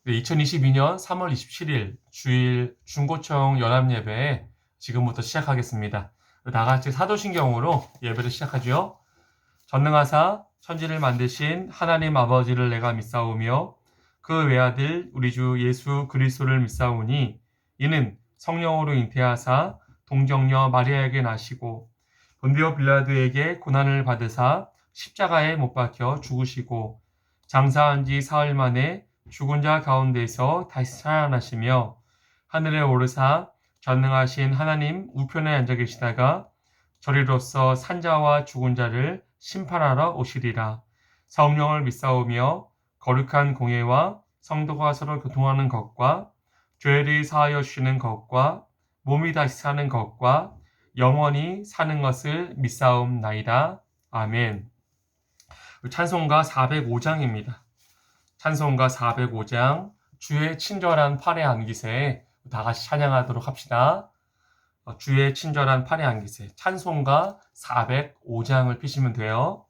네, 2022년 3월 27일 주일 중고청 연합예배 지금부터 시작하겠습니다. 다 같이 사도신경으로 예배를 시작하죠. 전능하사 천지를 만드신 하나님 아버지를 내가 믿사오며 그 외아들 우리 주 예수 그리스도를 믿사오니 이는 성령으로 잉태하사 동정녀 마리아에게 나시고 본디오 빌라도에게 고난을 받으사 십자가에 못 박혀 죽으시고 장사한 지 사흘 만에 죽은 자 가운데서 다시 살아나시며 하늘에 오르사 전능하신 하나님 우편에 앉아 계시다가 저리로서 산자와 죽은 자를 심판하러 오시리라. 성령을 믿사오며 거룩한 공예와 성도가 서로 교통하는 것과 죄를 사하여 주시는 것과 몸이 다시 사는 것과 영원히 사는 것을 믿사옵나이다. 아멘. 찬송가 405장입니다. 찬송가 405장 주의 친절한 팔의 안기세 다 같이 찬양하도록 합시다. 주의 친절한 팔의 안기세 찬송가 405장을 피시면 돼요.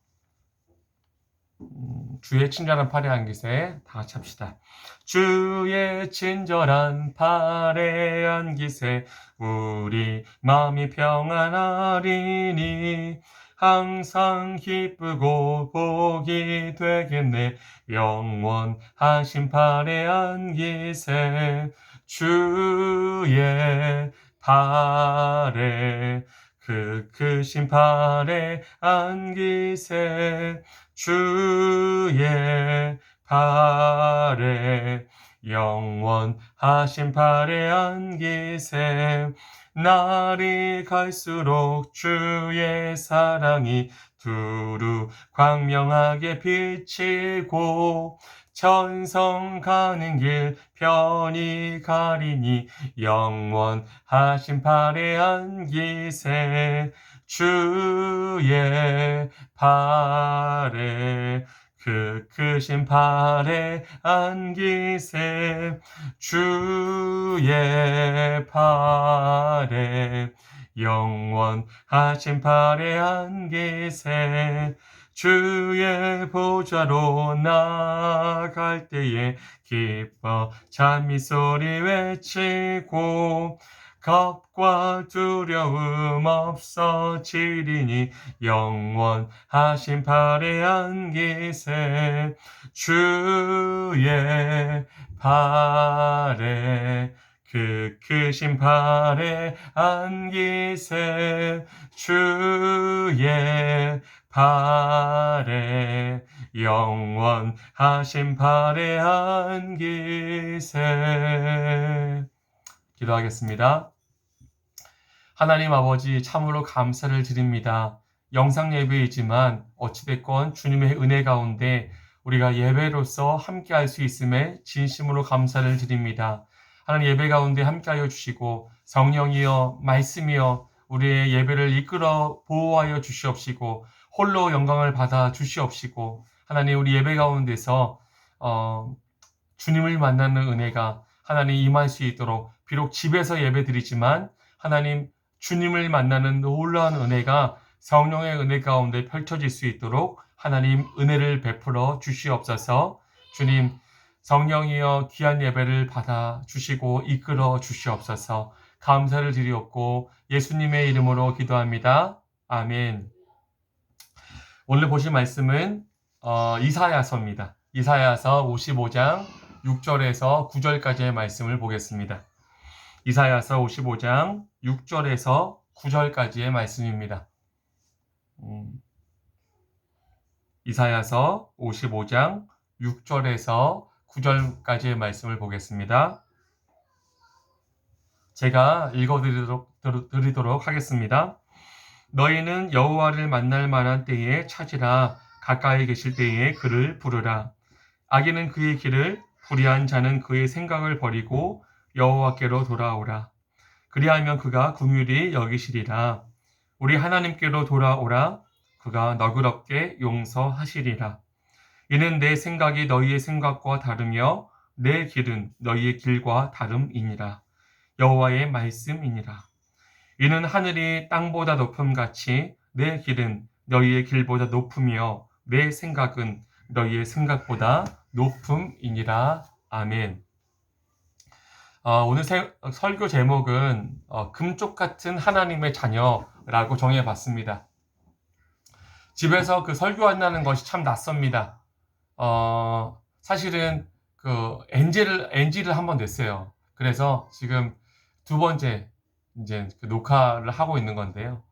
주의 친절한 팔의 안기세 다 같이 합시다. 주의 친절한 팔의 안기세 우리 마음이 평안하리니 항상 기쁘고 복이 되겠네. 영원하신 팔의 안기세 주의 팔에 그 크신 팔에 안기세 주의 팔에 영원하신 팔에 안기세 날이 갈수록 주의 사랑이 두루 광명하게 비치고 천성 가는 길 편히 가리니 영원하신 팔에 안기세 주의 팔에 그 크신 팔에 안기세 주의 팔에 영원하신 팔에 안기세 주의 보좌로 나아갈 때에 기뻐 찬미소리 외치고 겁과 두려움 없어지리니 영원하신 팔에 안기세 주의 팔에 그 크신 팔에 안기세 주의 팔에 영원하신 팔에 안기세 기도하겠습니다. 하나님 아버지 참으로 감사를 드립니다. 영상 예배이지만 어찌됐건 주님의 은혜 가운데 우리가 예배로서 함께할 수 있음에 진심으로 감사를 드립니다. 하나님 예배 가운데 함께하여 주시고 성령이여 말씀이여 우리의 예배를 이끌어 보호하여 주시옵시고 홀로 영광을 받아 주시옵시고 하나님 우리 예배 가운데서 주님을 만나는 은혜가 하나님 임할 수 있도록 비록 집에서 예배 드리지만 하나님 주님을 만나는 놀라운 은혜가 성령의 은혜 가운데 펼쳐질 수 있도록 하나님 은혜를 베풀어 주시옵소서. 주님 성령이여 귀한 예배를 받아 주시고 이끌어 주시옵소서. 감사를 드리옵고 예수님의 이름으로 기도합니다. 아멘. 오늘 보실 말씀은 이사야서입니다. 이사야서 55장 6절에서 9절까지의 말씀을 보겠습니다. 이사야서 55장 6절에서 9절까지의 말씀입니다. 이사야서 55장 6절에서 9절까지의 말씀을 보겠습니다. 제가 읽어드리도록 하겠습니다. 너희는 여호와를 만날 만한 때에 찾으라. 가까이 계실 때에 그를 부르라. 악인은 그의 길을, 불의한 자는 그의 생각을 버리고 여호와께로 돌아오라. 그리하면 그가 긍휼히 여기시리라. 우리 하나님께로 돌아오라. 그가 너그럽게 용서하시리라. 이는 내 생각이 너희의 생각과 다르며 내 길은 너희의 길과 다름이니라. 여호와의 말씀이니라. 이는 하늘이 땅보다 높음같이 내 길은 너희의 길보다 높으며 내 생각은 너희의 생각보다 높음이니라. 아멘. 오늘 설교 제목은 금쪽 같은 하나님의 자녀라고 정해봤습니다. 집에서 그 설교한다는 것이 참 낯섭니다. 사실은 그 NG를 한번 냈어요. 그래서 지금 두 번째 이제 그 녹화를 하고 있는 건데요.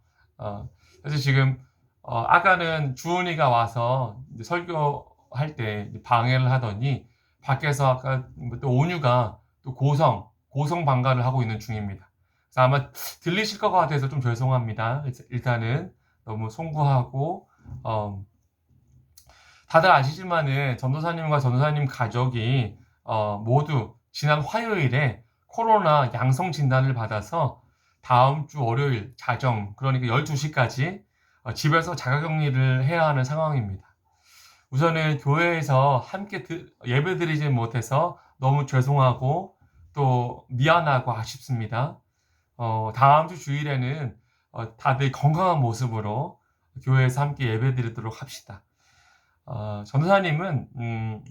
사실 지금 아까는 주은이가 와서 이제 설교할 때 방해를 하더니 밖에서 아까 또 온유가 또 고성 방가를 하고 있는 중입니다. 그래서 아마 들리실 것 같아서 좀 죄송합니다. 일단은 너무 송구하고 다들 아시지만은 전도사님과 전도사님 가족이 모두 지난 화요일에 코로나 양성 진단을 받아서 다음 주 월요일 자정, 그러니까 12시까지 집에서 자가격리를 해야 하는 상황입니다. 우선은 교회에서 함께 예배드리지 못해서 너무 죄송하고 또 미안하고 아쉽습니다. 다음 주 주일에는 다들 건강한 모습으로 교회에서 함께 예배드리도록 합시다. 전도사님은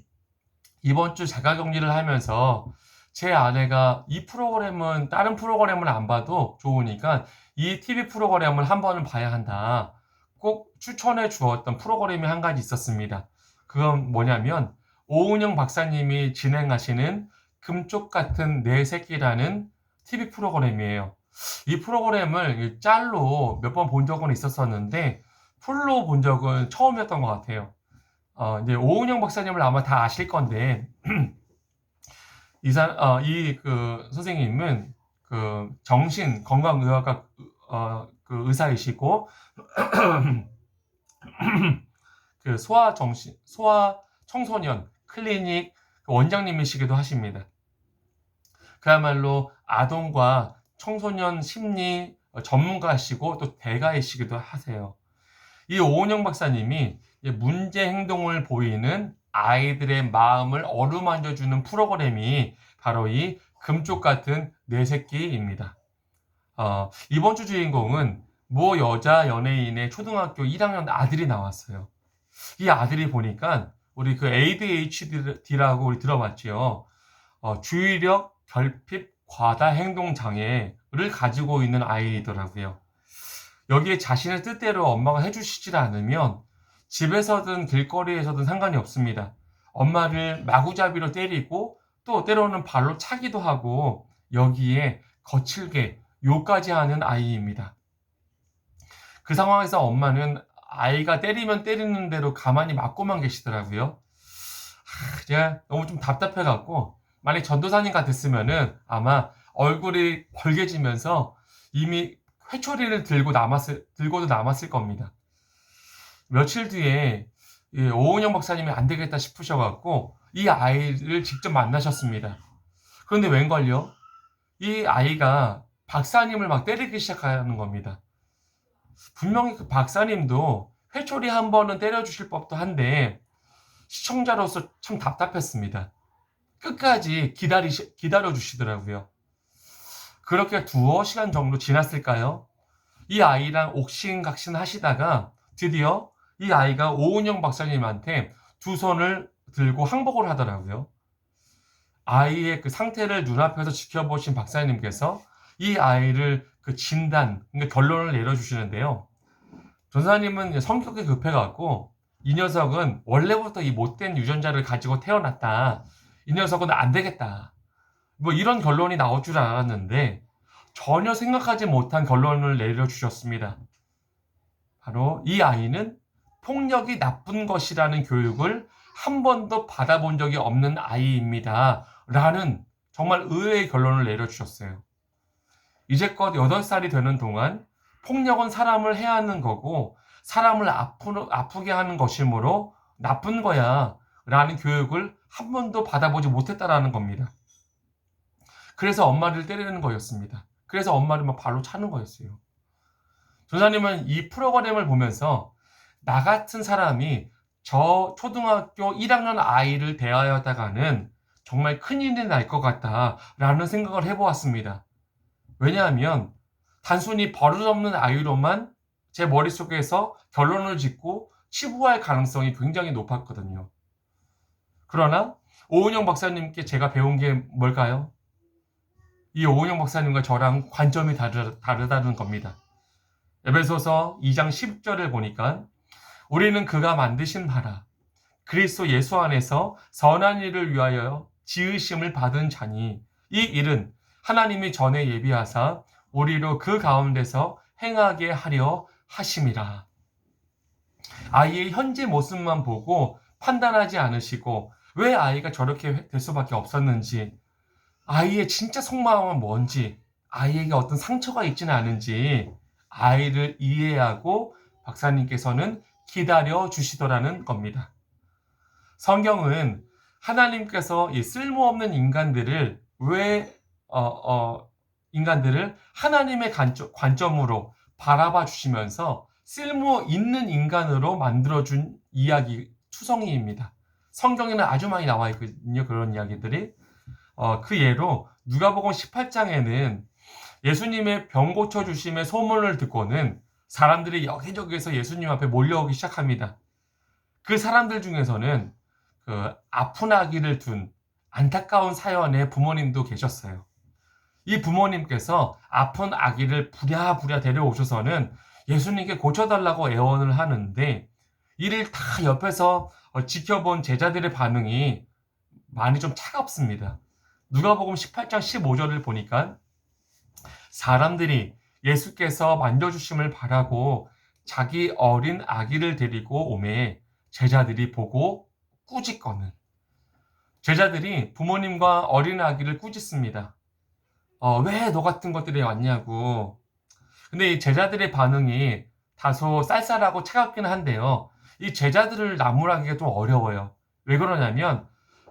이번 주 자가격리를 하면서 제 아내가 이 프로그램은 다른 프로그램을 안 봐도 좋으니까 이 TV 프로그램을 한 번은 봐야 한다. 꼭 추천해 주었던 프로그램이 한 가지 있었습니다. 그건 뭐냐면 오은영 박사님이 진행하시는 금쪽 같은 내 새끼라는 TV 프로그램이에요. 이 프로그램을 짤로 몇 번 본 적은 있었었는데 풀로 본 적은 처음이었던 것 같아요. 이제 오은영 박사님을 아마 다 아실 건데 그 선생님은 그 정신 건강의학과 그 의사이시고 그 소아 청소년 클리닉 원장님이시기도 하십니다. 그야말로 아동과 청소년 심리 전문가시고 또 대가이시기도 하세요. 이 오은영 박사님이 문제 행동을 보이는 아이들의 마음을 어루만져주는 프로그램이 바로 이 금쪽 같은 내 새끼입니다. 이번 주 주인공은 모 여자 연예인의 초등학교 1학년 아들이 나왔어요. 이 아들이 보니까 우리 그 ADHD라고 우리 들어봤죠. 주의력 결핍 과다 행동 장애를 가지고 있는 아이더라고요. 여기에 자신의 뜻대로 엄마가 해주시질 않으면 집에서든 길거리에서든 상관이 없습니다. 엄마를 마구잡이로 때리고 또 때로는 발로 차기도 하고 여기에 거칠게 욕까지 하는 아이입니다. 그 상황에서 엄마는 아이가 때리면 때리는 대로 가만히 맞고만 계시더라고요. 제가 너무 좀 답답해갖고 만약 전도사님 같았으면은 아마 얼굴이 벌개지면서 이미 회초리를 들고도 남았을 겁니다. 며칠 뒤에 오은영 박사님이 안 되겠다 싶으셔갖고 이 아이를 직접 만나셨습니다. 그런데 웬걸요? 이 아이가 박사님을 막 때리기 시작하는 겁니다. 분명히 그 박사님도 회초리 한 번은 때려주실 법도 한데 시청자로서 참 답답했습니다. 끝까지 기다려주시더라고요. 그렇게 2시간 정도 지났을까요? 이 아이랑 옥신각신 하시다가 드디어 이 아이가 오은영 박사님한테 두 손을 들고 항복을 하더라고요. 아이의 그 상태를 눈앞에서 지켜보신 박사님께서 이 아이를 그 그러니까 결론을 내려주시는데요. 전사님은 성격이 급해갖고 이 녀석은 원래부터 이 못된 유전자를 가지고 태어났다. 이 녀석은 안 되겠다. 뭐 이런 결론이 나올 줄 알았는데 전혀 생각하지 못한 결론을 내려주셨습니다. 바로 이 아이는 폭력이 나쁜 것이라는 교육을 한 번도 받아본 적이 없는 아이입니다. 라는 정말 의외의 결론을 내려주셨어요. 이제껏 8살이 되는 동안 폭력은 사람을 해야 하는 거고 사람을 아프게 하는 것이므로 나쁜 거야 라는 교육을 한 번도 받아보지 못했다라는 겁니다. 그래서 엄마를 때리는 거였습니다. 그래서 엄마를 막 발로 차는 거였어요. 전사님은 이 프로그램을 보면서 나 같은 사람이 저 초등학교 1학년 아이를 대하였다가는 정말 큰일이 날 것 같다라는 생각을 해보았습니다. 왜냐하면 단순히 버릇없는 아이로만 제 머릿속에서 결론을 짓고 치부할 가능성이 굉장히 높았거든요. 그러나 오은영 박사님께 제가 배운 게 뭘까요? 이 오은영 박사님과 저랑 관점이 다르다는 겁니다. 에베소서 2장 10절을 보니까 우리는 그가 만드신 바라 그리스도 예수 안에서 선한 일을 위하여 지으심을 받은 자니 이 일은 하나님이 전에 예비하사 우리로 그 가운데서 행하게 하려 하심이라. 아이의 현재 모습만 보고 판단하지 않으시고 왜 아이가 저렇게 될 수밖에 없었는지, 아이의 진짜 속마음은 뭔지, 아이에게 어떤 상처가 있지는 않은지 아이를 이해하고 박사님께서는 기다려 주시더라는 겁니다. 성경은 하나님께서 이 쓸모없는 인간들을 인간들을 하나님의 관점으로 바라봐 주시면서 쓸모 있는 인간으로 만들어준 이야기 투성이입니다. 성경에는 아주 많이 나와 있거든요. 그런 이야기들이. 그 예로 누가복음 18장에는 예수님의 병 고쳐주심의 소문을 듣고는 사람들이 여기저기에서 예수님 앞에 몰려오기 시작합니다. 그 사람들 중에서는 그 아픈 아기를 둔 안타까운 사연의 부모님도 계셨어요. 이 부모님께서 아픈 아기를 부랴부랴 데려오셔서는 예수님께 고쳐달라고 애원을 하는데 이를 다 옆에서 지켜본 제자들의 반응이 많이 좀 차갑습니다. 누가복음 18장 15절을 보니까 사람들이 예수께서 만져주심을 바라고 자기 어린 아기를 데리고 오매 제자들이 보고 꾸짖거늘. 제자들이 부모님과 어린 아기를 꾸짖습니다. 왜 너 같은 것들이 왔냐고. 근데 이 제자들의 반응이 다소 쌀쌀하고 차갑기는 한데요. 이 제자들을 나무라기가 좀 어려워요. 왜 그러냐면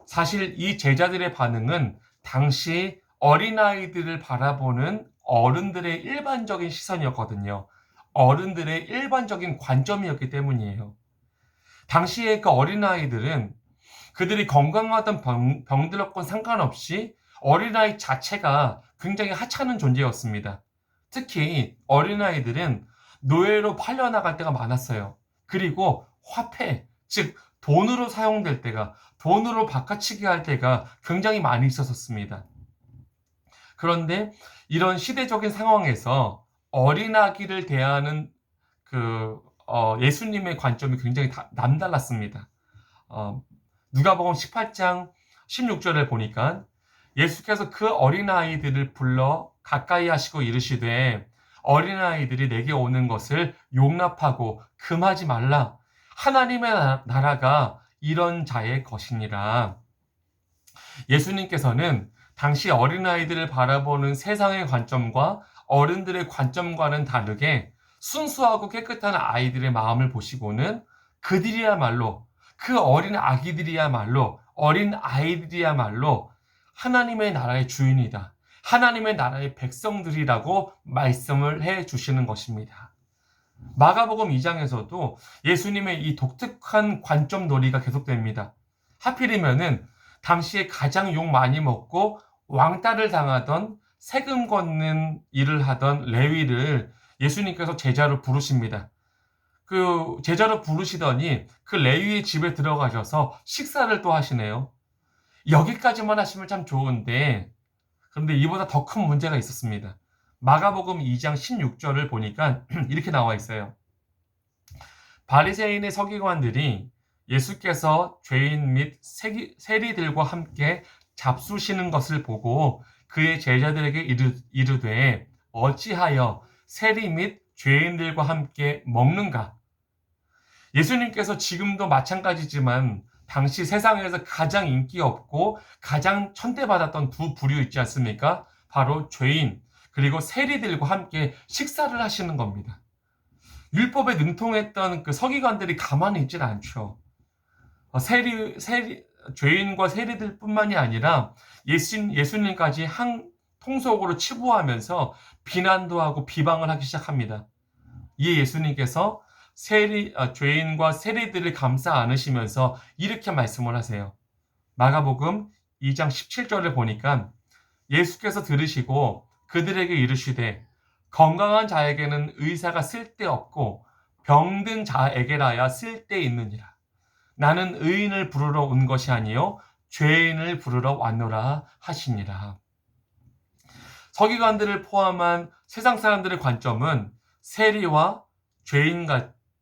사실 이 제자들의 반응은 당시 어린아이들을 바라보는 어른들의 일반적인 시선이었거든요. 어른들의 일반적인 관점이었기 때문이에요. 당시에 그 어린아이들은 그들이 건강하던 병들었건 상관없이 어린아이 자체가 굉장히 하찮은 존재였습니다. 특히 어린아이들은 노예로 팔려나갈 때가 많았어요. 그리고 화폐, 즉 돈으로 사용될 때가, 돈으로 바꿔치기 할 때가 굉장히 많이 있었습니다. 그런데 이런 시대적인 상황에서 어린아기를 대하는 예수님의 관점이 굉장히 남달랐습니다. 누가복음 18장 16절을 보니까 예수께서 그 어린아이들을 불러 가까이 하시고 이르시되 어린아이들이 내게 오는 것을 용납하고 금하지 말라. 하나님의 나라가 이런 자의 것이니라. 예수님께서는 당시 어린아이들을 바라보는 세상의 관점과 어른들의 관점과는 다르게 순수하고 깨끗한 아이들의 마음을 보시고는 그들이야말로, 그 어린 아기들이야말로, 어린 아이들이야말로 하나님의 나라의 주인이다. 하나님의 나라의 백성들이라고 말씀을 해 주시는 것입니다. 마가복음 2장에서도 예수님의 이 독특한 관점 놀이가 계속됩니다. 하필이면은 당시에 가장 욕 많이 먹고 왕따를 당하던 세금 걷는 일을 하던 레위를 예수님께서 제자로 부르십니다. 그 제자로 부르시더니 그 레위의 집에 들어가셔서 식사를 또 하시네요. 여기까지만 하시면 참 좋은데, 그런데 이보다 더 큰 문제가 있었습니다. 마가복음 2장 16절을 보니까 이렇게 나와 있어요. 바리새인의 서기관들이 예수께서 죄인 및 세리들과 함께 잡수시는 것을 보고 그의 제자들에게 이르되 어찌하여 세리 및 죄인들과 함께 먹는가? 예수님께서 지금도 마찬가지지만 당시 세상에서 가장 인기 없고 가장 천대받았던 두 부류 있지 않습니까? 바로 죄인 그리고 세리들과 함께 식사를 하시는 겁니다. 율법에 능통했던 그 서기관들이 가만히 있질 않죠. 죄인과 세리들뿐만이 아니라 예수님까지 한 통속으로 치부하면서 비난도 하고 비방을 하기 시작합니다. 이에 예수님께서 죄인과 세리들을 감싸 안으시면서 이렇게 말씀을 하세요. 마가복음 2장 17절을 보니까 예수께서 들으시고 그들에게 이르시되 건강한 자에게는 의사가 쓸데없고 병든 자에게라야 쓸데있느니라. 나는 의인을 부르러 온 것이 아니요 죄인을 부르러 왔노라 하시니라. 서기관들을 포함한 세상 사람들의 관점은 세리와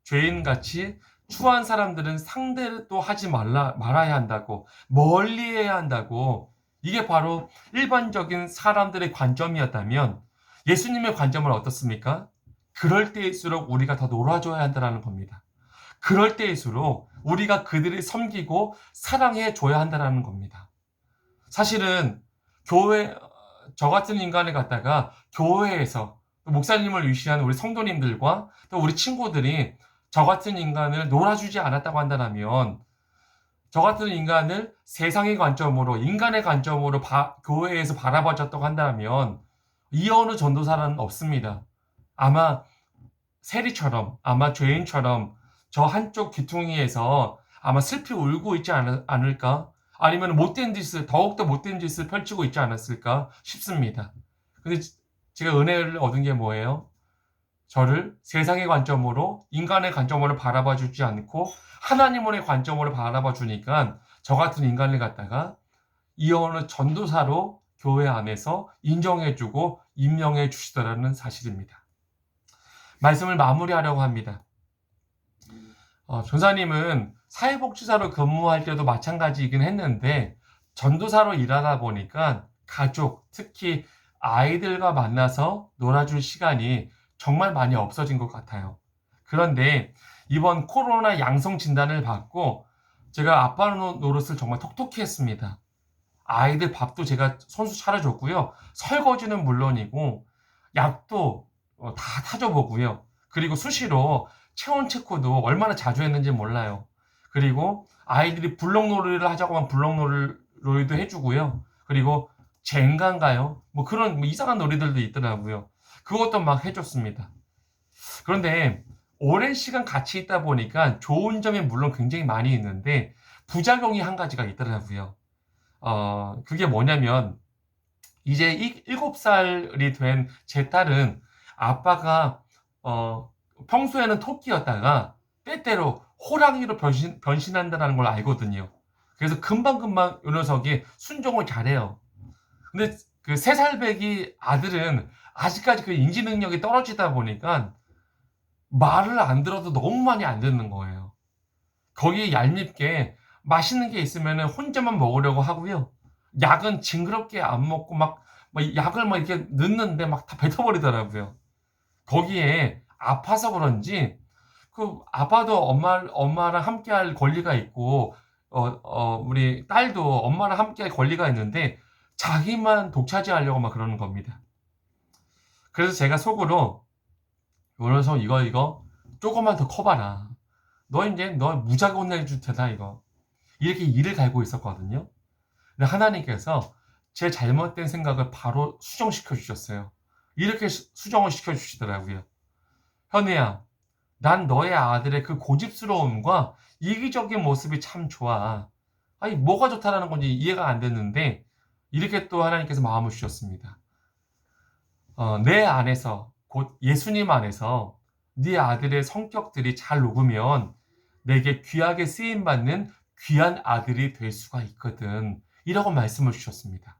죄인같이 추한 사람들은 상대도 하지 말아야 한다고, 멀리해야 한다고, 이게 바로 일반적인 사람들의 관점이었다면 예수님의 관점은 어떻습니까? 그럴 때일수록 우리가 더 놀아줘야 한다는 겁니다. 그럴 때일수록 우리가 그들을 섬기고 사랑해 줘야 한다는 겁니다. 사실은 저 같은 인간을 갖다가 교회에서 목사님을 위시하는 우리 성도님들과 또 우리 친구들이 저 같은 인간을 놀아주지 않았다고 한다면, 저 같은 인간을 세상의 관점으로, 인간의 관점으로 교회에서 바라봐줬다고 한다면 이 어느 전도사는 없습니다. 아마 세리처럼, 아마 죄인처럼 저 한쪽 귀퉁이에서 아마 슬피 울고 있지 않을까? 아니면 더욱더 못된 짓을 펼치고 있지 않았을까 싶습니다. 근데 제가 은혜를 얻은 게 뭐예요? 저를 세상의 관점으로, 인간의 관점으로 바라봐 주지 않고 하나님의 관점으로 바라봐 주니까 저 같은 인간을 갖다가 이 어느 전도사로 교회 안에서 인정해주고 임명해 주시더라는 사실입니다. 말씀을 마무리하려고 합니다. 전사님은 사회복지사로 근무할 때도 마찬가지이긴 했는데 전도사로 일하다 보니까 가족, 특히 아이들과 만나서 놀아줄 시간이 정말 많이 없어진 것 같아요. 그런데 이번 코로나 양성 진단을 받고 제가 아빠 노릇을 정말 톡톡히 했습니다. 아이들 밥도 제가 손수 차려줬고요. 설거지는 물론이고 약도 다 타줘보고요. 그리고 수시로 체온 체크도 얼마나 자주 했는지 몰라요. 그리고 아이들이 블록놀이를 하자고 하면 블록놀이도 해주고요. 그리고 젠가인가요? 그런 이상한 놀이들도 있더라고요. 그것도 막 해줬습니다. 그런데 오랜 시간 같이 있다 보니까 좋은 점이 물론 굉장히 많이 있는데 부작용이 한 가지가 있더라고요. 그게 뭐냐면 이제 7살이 된 제 딸은 아빠가 평소에는 토끼였다가 때때로 호랑이로 변신한다는 걸 알거든요. 그래서 금방금방 이 녀석이 순종을 잘해요. 근데 그 3살배기 아들은 아직까지 그 인지 능력이 떨어지다 보니까 말을 안 들어도 너무 많이 안 듣는 거예요. 거기에 얄밉게 맛있는 게 있으면 혼자만 먹으려고 하고요. 약은 징그럽게 안 먹고 막 약을 이렇게 넣는데 막 다 뱉어버리더라고요. 거기에 아파서 그런지 그 아빠도 엄마랑 함께 할 권리가 있고 우리 딸도 엄마랑 함께 할 권리가 있는데 자기만 독차지하려고 막 그러는 겁니다. 그래서 제가 속으로 그래서 이거 조금만 더 커봐라. 너 무지하게 혼내줄 테다 이거. 이렇게 이를 갈고 있었거든요. 근데 하나님께서 제 잘못된 생각을 바로 수정시켜 주셨어요. 이렇게 수정을 시켜 주시더라고요. 현우야, 난 너의 아들의 그 고집스러움과 이기적인 모습이 참 좋아. 아니, 뭐가 좋다라는 건지 이해가 안 됐는데, 이렇게 또 하나님께서 마음을 주셨습니다. 내 안에서, 곧 예수님 안에서 네 아들의 성격들이 잘 녹으면 내게 귀하게 쓰임받는 귀한 아들이 될 수가 있거든. 이라고 말씀을 주셨습니다.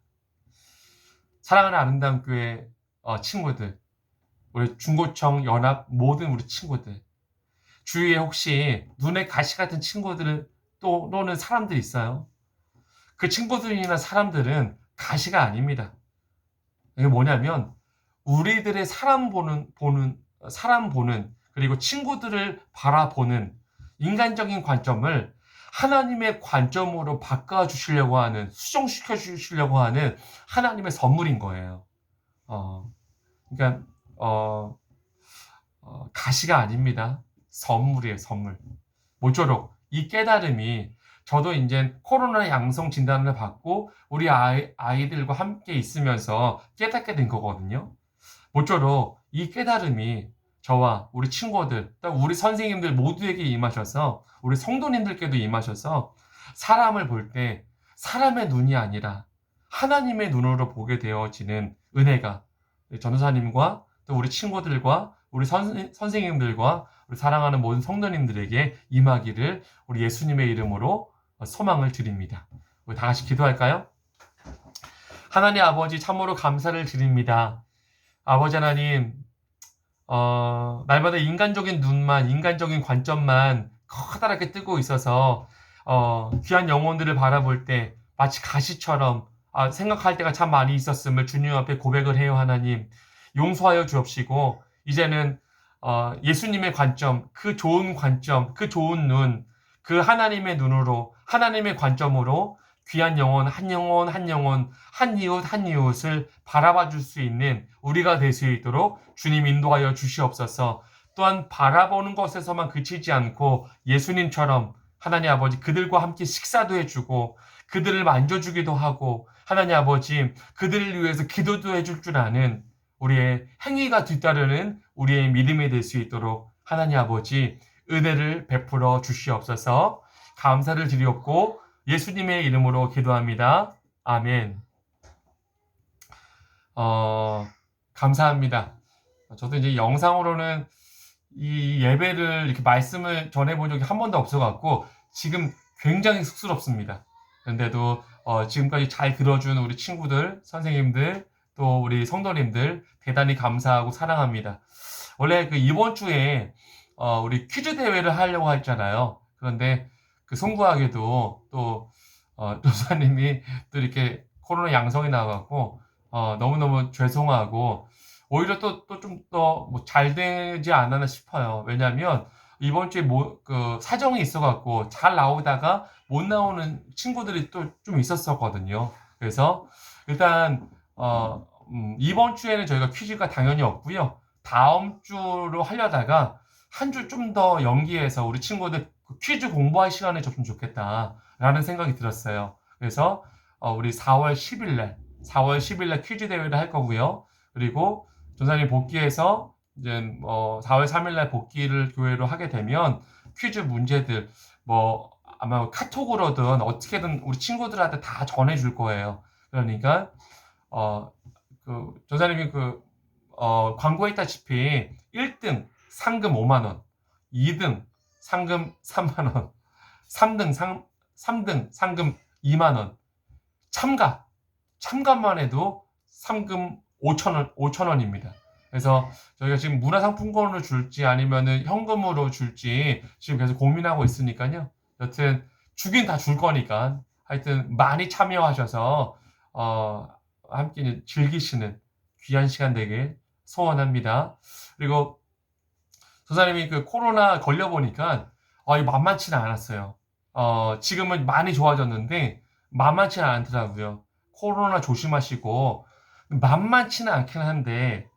사랑하는 아름다운 교회 친구들, 우리 중고청 연합 모든 우리 친구들, 주위에 혹시 눈에 가시 같은 친구들 또는 사람들 있어요? 그 친구들이나 사람들은 가시가 아닙니다. 이게 뭐냐면 우리들의 사람 보는 그리고 친구들을 바라보는 인간적인 관점을 하나님의 관점으로 바꿔주시려고 하는, 수정시켜 주시려고 하는 하나님의 선물인 거예요. 그러니까 가시가 아닙니다. 선물이에요, 선물. 모쪼록 이 깨달음이 저도 이제 코로나 양성 진단을 받고 우리 아이들과 함께 있으면서 깨닫게 된 거거든요. 모쪼록 이 깨달음이 저와 우리 친구들, 또 우리 선생님들 모두에게 임하셔서 우리 성도님들께도 임하셔서 사람을 볼 때 사람의 눈이 아니라 하나님의 눈으로 보게 되어지는 은혜가 전도사님과 또 우리 친구들과 우리 선생님들과 우리 사랑하는 모든 성도님들에게 임하기를 우리 예수님의 이름으로 소망을 드립니다. 우리 다 같이 기도할까요? 하나님 아버지 참으로 감사를 드립니다. 아버지 하나님, 날마다 인간적인 눈만, 인간적인 관점만 커다랗게 뜨고 있어서 귀한 영혼들을 바라볼 때 마치 가시처럼 생각할 때가 참 많이 있었음을 주님 앞에 고백을 해요. 하나님 용서하여 주옵시고 이제는 예수님의 관점, 그 좋은 관점, 그 좋은 눈, 그 하나님의 눈으로, 하나님의 관점으로 귀한 영혼, 한 영혼, 한 영혼, 한 이웃, 한 이웃을 바라봐 줄 수 있는 우리가 될 수 있도록 주님 인도하여 주시옵소서. 또한 바라보는 것에서만 그치지 않고 예수님처럼 하나님 아버지 그들과 함께 식사도 해주고 그들을 만져주기도 하고 하나님 아버지 그들을 위해서 기도도 해줄 줄 아는 우리의 행위가 뒤따르는 우리의 믿음이 될 수 있도록 하나님 아버지 은혜를 베풀어 주시옵소서. 감사를 드리옵고 예수님의 이름으로 기도합니다. 아멘. 감사합니다. 저도 이제 영상으로는 이 예배를 이렇게 말씀을 전해본 적이 한 번도 없어갖고 지금 굉장히 쑥스럽습니다. 그런데도 지금까지 잘 들어준 우리 친구들, 선생님들, 또 우리 성도님들 대단히 감사하고 사랑합니다. 원래 그 이번 주에 우리 퀴즈 대회를 하려고 했잖아요. 그런데 그 송구하게도 또 도사님이 또 이렇게 코로나 양성이 나와갖고 너무너무 죄송하고 오히려 또 좀 더 뭐 잘 되지 않았나 싶어요. 왜냐하면 이번 주에 그 사정이 있어갖고 잘 나오다가 못 나오는 친구들이 또 좀 있었었거든요. 그래서 일단 이번 주에는 저희가 퀴즈가 당연히 없고요. 다음 주로 하려다가 한 주 좀 더 연기해서 우리 친구들 퀴즈 공부할 시간을 줬으면 좋겠다라는 생각이 들었어요. 그래서 우리 4월 10일 날 퀴즈 대회를 할 거고요. 그리고 전사님 복귀해서 이제 4월 3일 날 복귀를 교회로 하게 되면 퀴즈 문제들 아마 카톡으로든 어떻게든 우리 친구들한테 다 전해줄 거예요. 그러니까 그 전사님이 광고했다시피 1등 상금 5만 원, 2등 상금 3만 원, 3등 상금 2만 원, 참가만 해도 상금 5천 원입니다. 그래서 저희가 지금 문화상품권으로 줄지 아니면은 현금으로 줄지 지금 계속 고민하고 있으니까요. 여튼 주긴 다 줄 거니까 하여튼 많이 참여하셔서 함께 즐기시는 귀한 시간 되길 소원합니다. 그리고 소사님이 그 코로나 걸려보니까 이 만만치는 않았어요. 지금은 많이 좋아졌는데 만만치는 않더라고요. 코로나 조심하시고 만만치는 않긴 한데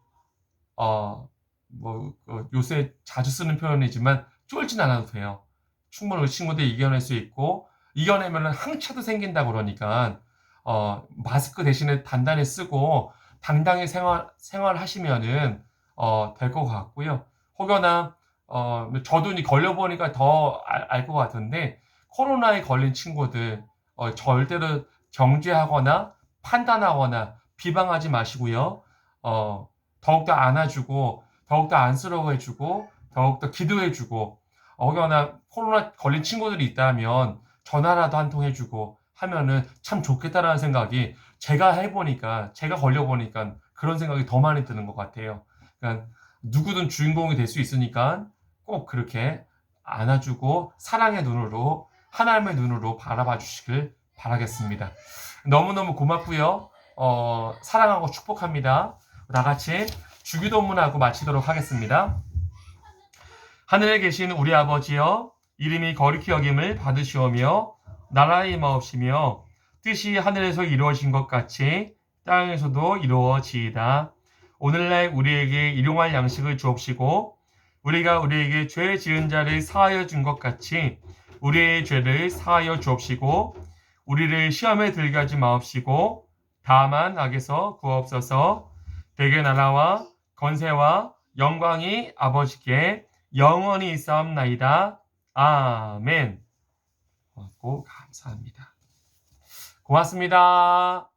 요새 자주 쓰는 표현이지만 쫄진 않아도 돼요. 충분히 우리 친구들 이겨낼 수 있고 이겨내면 항체도 생긴다 그러니까 마스크 대신에 단단히 쓰고 당당히 생활하시면은 될 것 같고요. 혹여나 저도 걸려보니까 더 알 것 같은데 코로나에 걸린 친구들 절대로 정죄하거나 판단하거나 비방하지 마시고요. 더욱더 안아주고 더욱더 안쓰러워해주고 더욱더 기도해주고 혹여나 코로나 걸린 친구들이 있다면 전화라도 한 통 해주고 하면은 참 좋겠다라는 생각이 제가 걸려보니까 그런 생각이 더 많이 드는 것 같아요. 그러니까 누구든 주인공이 될 수 있으니까 꼭 그렇게 안아주고 사랑의 눈으로 하나님의 눈으로 바라봐 주시길 바라겠습니다. 너무너무 고맙고요. 사랑하고 축복합니다. 나같이 주기도문하고 마치도록 하겠습니다. 하늘에 계신 우리 아버지여 이름이 거룩히 여김을 받으시오며 나라의 임하옵시며 뜻이 하늘에서 이루어진 것 같이 땅에서도 이루어지이다. 오늘날 우리에게 일용할 양식을 주옵시고 우리가 우리에게 죄 지은 자를 사하여 준 것 같이 우리의 죄를 사하여 주옵시고 우리를 시험에 들게 하지 마옵시고 다만 악에서 구하옵소서. 대개 나라와 건세와 영광이 아버지께 영원히 있사옵나이다. 아멘. 감사합니다. 고맙습니다.